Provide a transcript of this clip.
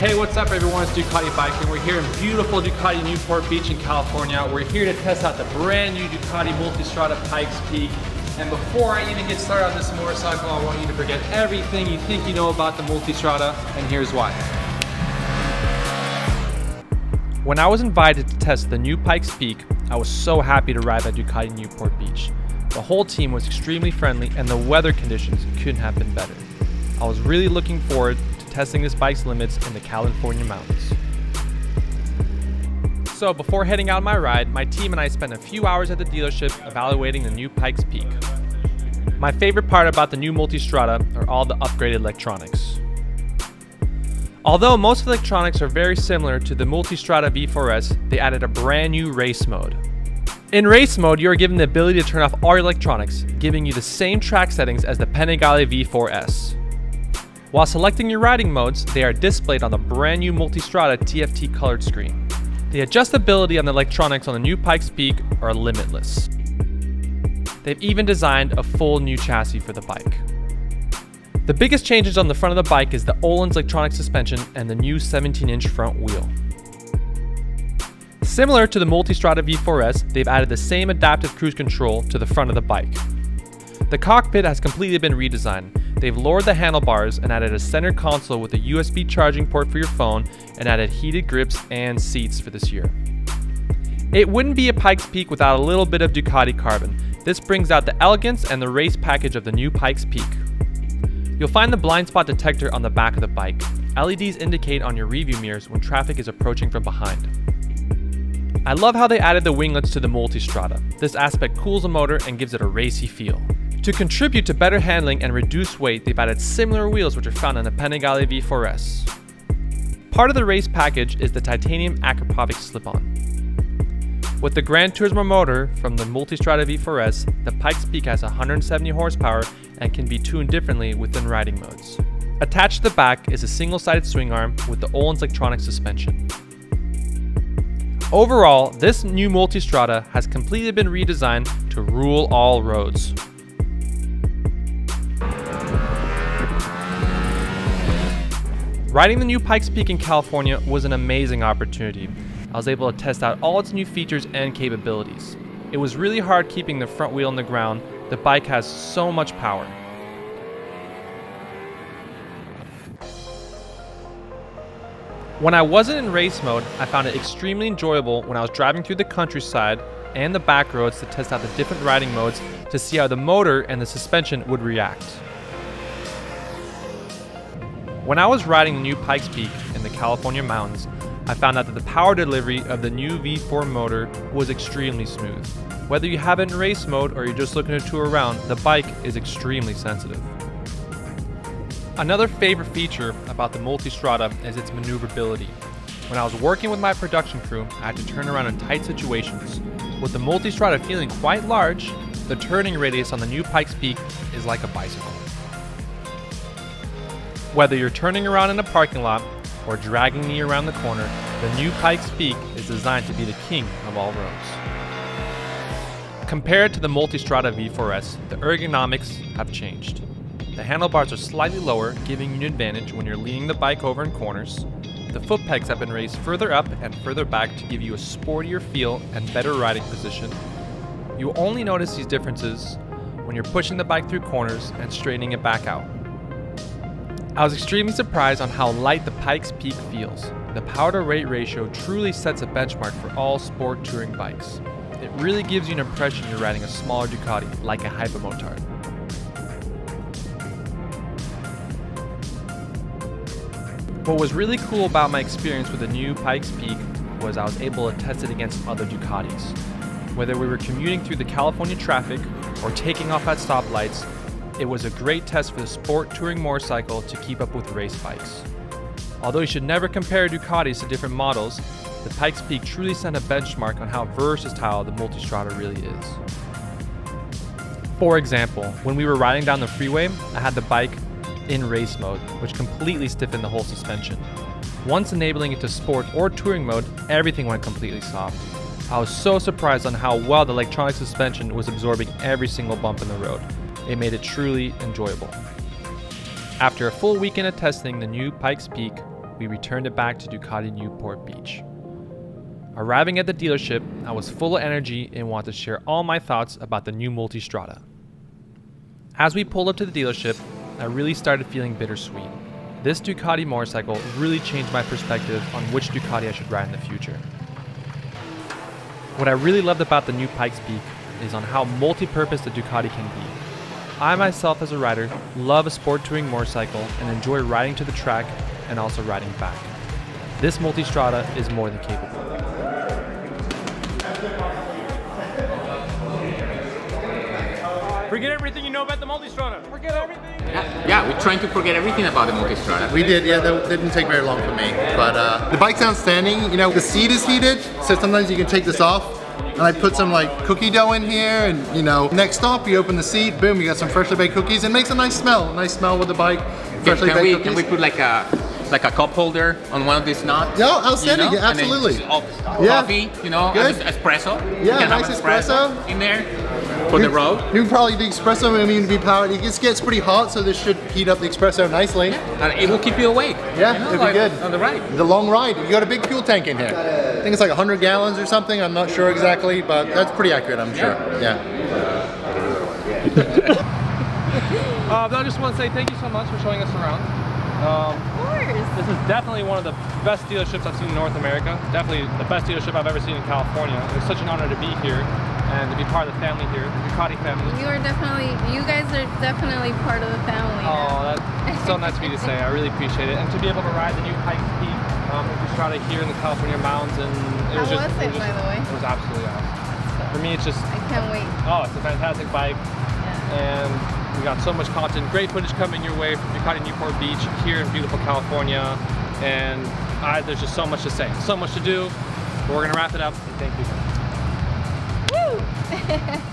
Hey, what's up everyone? It's Ducati Bike and we're here in beautiful Ducati Newport Beach in California. We're here to test out the brand new Ducati Multistrada Pikes Peak. And before I even get started on this motorcycle, I want you to forget everything you think you know about the Multistrada, and here's why. When I was invited to test the new Pikes Peak, I was so happy to arrive at Ducati Newport Beach. The whole team was extremely friendly and the weather conditions couldn't have been better. I was really looking forward to testing this bike's limits in the California mountains. So before heading out on my ride, my team and I spent a few hours at the dealership evaluating the new Pikes Peak. My favorite part about the new Multistrada are all the upgraded electronics. Although most of the electronics are very similar to the Multistrada V4s, they added a brand new race mode. In race mode, you are given the ability to turn off all your electronics, giving you the same track settings as the Panigale V4s. While selecting your riding modes, they are displayed on the brand new Multistrada TFT colored screen. The adjustability on the electronics on the new Pikes Peak are limitless. They've even designed a full new chassis for the bike. The biggest changes on the front of the bike is the Öhlins electronic suspension and the new 17-inch front wheel. Similar to the Multistrada V4s, they've added the same adaptive cruise control to the front of the bike. The cockpit has completely been redesigned. They've lowered the handlebars and added a center console with a USB charging port for your phone and added heated grips and seats for this year. It wouldn't be a Pikes Peak without a little bit of Ducati carbon. This brings out the elegance and the race package of the new Pikes Peak. You'll find the blind spot detector on the back of the bike. LEDs indicate on your review mirrors when traffic is approaching from behind. I love how they added the winglets to the Multistrada. This aspect cools the motor and gives it a racy feel. To contribute to better handling and reduce weight, they've added similar wheels which are found on the Panigale V4s. Part of the race package is the titanium Acropovic slip-on. With the Gran Turismo motor from the Multistrada V4s, the Pikes Peak has 170 horsepower and can be tuned differently within riding modes. Attached to the back is a single-sided swing arm with the Öhlins electronic suspension. Overall, this new Multistrada has completely been redesigned to rule all roads. Riding the new Pikes Peak in California was an amazing opportunity. I was able to test out all its new features and capabilities. It was really hard keeping the front wheel on the ground. The bike has so much power. When I wasn't in race mode, I found it extremely enjoyable when I was driving through the countryside and the back roads to test out the different riding modes to see how the motor and the suspension would react. When I was riding the new Pikes Peak in the California mountains, I found out that the power delivery of the new V4 motor was extremely smooth. Whether you have it in race mode or you're just looking to tour around, the bike is extremely sensitive. Another favorite feature about the Multistrada is its maneuverability. When I was working with my production crew, I had to turn around in tight situations. With the Multistrada feeling quite large, the turning radius on the new Pikes Peak is like a bicycle. Whether you're turning around in a parking lot or dragging me around the corner, the new Pikes Peak is designed to be the king of all roads. Compared to the Multistrada V4s, the ergonomics have changed. The handlebars are slightly lower, giving you an advantage when you're leaning the bike over in corners. The foot pegs have been raised further up and further back to give you a sportier feel and better riding position. You will only notice these differences when you're pushing the bike through corners and straightening it back out. I was extremely surprised on how light the Pikes Peak feels. The power to weight ratio truly sets a benchmark for all sport touring bikes. It really gives you an impression you're riding a smaller Ducati, like a Hypermotard. What was really cool about my experience with the new Pikes Peak was I was able to test it against other Ducatis. Whether we were commuting through the California traffic or taking off at stoplights, it was a great test for the sport touring motorcycle to keep up with race bikes. Although you should never compare Ducatis to different models, the Pikes Peak truly set a benchmark on how versatile the Multistrada really is. For example, when we were riding down the freeway, I had the bike in race mode, which completely stiffened the whole suspension. Once enabling it to sport or touring mode, everything went completely soft. I was so surprised on how well the electronic suspension was absorbing every single bump in the road. It made it truly enjoyable. After a full weekend of testing the new Pikes Peak, we returned it back to Ducati Newport Beach. Arriving at the dealership, I was full of energy and wanted to share all my thoughts about the new Multistrada. As we pulled up to the dealership, I really started feeling bittersweet. This Ducati motorcycle really changed my perspective on which Ducati I should ride in the future. What I really loved about the new Pikes Peak is on how multi-purpose the Ducati can be. I myself as a rider love a sport touring motorcycle and enjoy riding to the track and also riding back. This Multistrada is more than capable. Forget everything you know about the Multistrada. Forget everything. Yeah, we're trying to forget everything about the Multistrada. We did, yeah, that didn't take very long for me. But the bike's outstanding. You know, the seat is heated, so sometimes you can take this off. And I put some like cookie dough in here, and you know, next stop you open the seat, boom, you got some freshly baked cookies. It makes a nice smell with the bike. Freshly baked cookies. Can we put like a cup holder on one of these knots? Yeah, outstanding, you know? yeah, absolutely. Coffee, you know, espresso. Yeah, you can nice have espresso in there for the road. You can probably do espresso, I mean, to be powered. It gets pretty hot, so this should heat up the espresso nicely. Yeah. And it will keep you awake. Yeah, you know, it'll be good. On the ride. The long ride. You got a big fuel tank in here. I think it's like 100 gallons or something. I'm not sure exactly, but that's pretty accurate, I'm sure. Yeah. I just want to say thank you so much for showing us around. Of course. This is definitely one of the best dealerships I've seen in North America. Definitely the best dealership I've ever seen in California. It was such an honor to be here and to be part of the family here, the Ducati family. You guys are definitely part of the family. Oh, that's so nice of you to say. I really appreciate it. And to be able to ride the new Pikes Peak, Multistrada here in the California mountains, and it was How was it, by the way? It was absolutely awesome. For me, it's just. I can't wait. Oh, it's a fantastic bike. And we got so much content, great footage coming your way from Ducati Newport Beach here in beautiful California, and there's just so much to say, so much to do, but we're gonna wrap it up, and thank you. Woo!